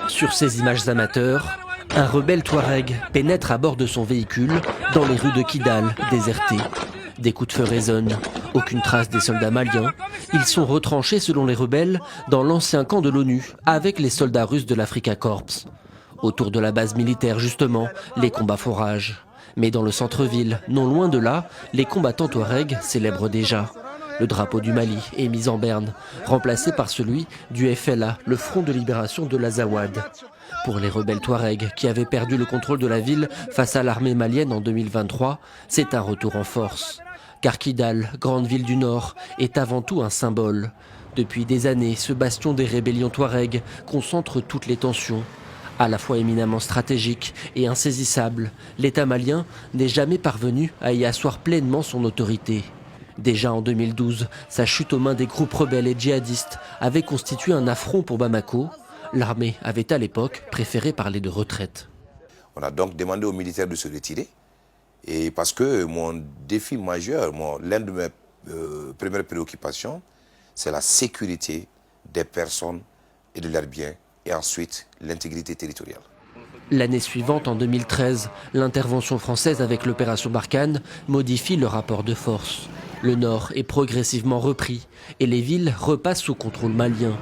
Sur ces images amateurs, un rebelle Touareg pénètre à bord de son véhicule dans les rues de Kidal, désertées. Des coups de feu résonnent, aucune trace des soldats maliens. Ils sont retranchés selon les rebelles dans l'ancien camp de l'ONU avec les soldats russes de l'Africa Corps. Autour de la base militaire justement, les combats font rage. Mais dans le centre-ville, non loin de là, les combattants Touareg célèbrent déjà. Le drapeau du Mali est mis en berne, remplacé par celui du FLA, le Front de libération de l'Azawad. Pour les rebelles Touareg qui avaient perdu le contrôle de la ville face à l'armée malienne en 2023, c'est un retour en force. Car Kidal, grande ville du Nord, est avant tout un symbole. Depuis des années, ce bastion des rébellions Touareg concentre toutes les tensions. À la fois éminemment stratégique et insaisissable, l'État malien n'est jamais parvenu à y asseoir pleinement son autorité. Déjà en 2012, sa chute aux mains des groupes rebelles et djihadistes avait constitué un affront pour Bamako. L'armée avait à l'époque préféré parler de retraite. On a donc demandé aux militaires de se retirer. Et parce que mon défi majeur, l'une de mes premières préoccupations, c'est la sécurité des personnes et de leurs biens. Et ensuite, l'intégrité territoriale. L'année suivante, en 2013, l'intervention française avec l'opération Barkhane modifie le rapport de force. Le nord est progressivement repris et les villes repassent sous contrôle malien.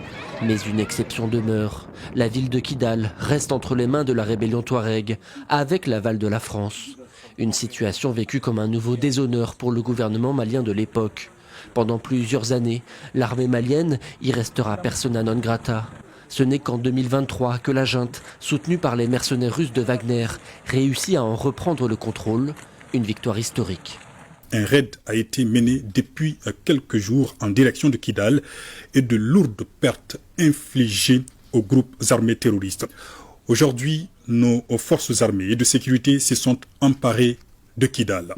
Mais une exception demeure. La ville de Kidal reste entre les mains de la rébellion Touareg, avec l'aval de la France. Une situation vécue comme un nouveau déshonneur pour le gouvernement malien de l'époque. Pendant plusieurs années, l'armée malienne y restera persona non grata. Ce n'est qu'en 2023 que la junte, soutenue par les mercenaires russes de Wagner, réussit à en reprendre le contrôle, une victoire historique. Un raid a été mené depuis quelques jours en direction de Kidal et de lourdes pertes infligées aux groupes armés terroristes. Aujourd'hui, nos forces armées et de sécurité se sont emparées de Kidal.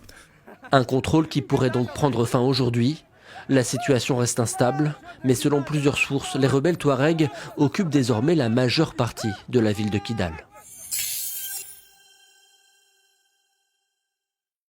Un contrôle qui pourrait donc prendre fin aujourd'hui. La situation reste instable, mais selon plusieurs sources, les rebelles Touareg occupent désormais la majeure partie de la ville de Kidal.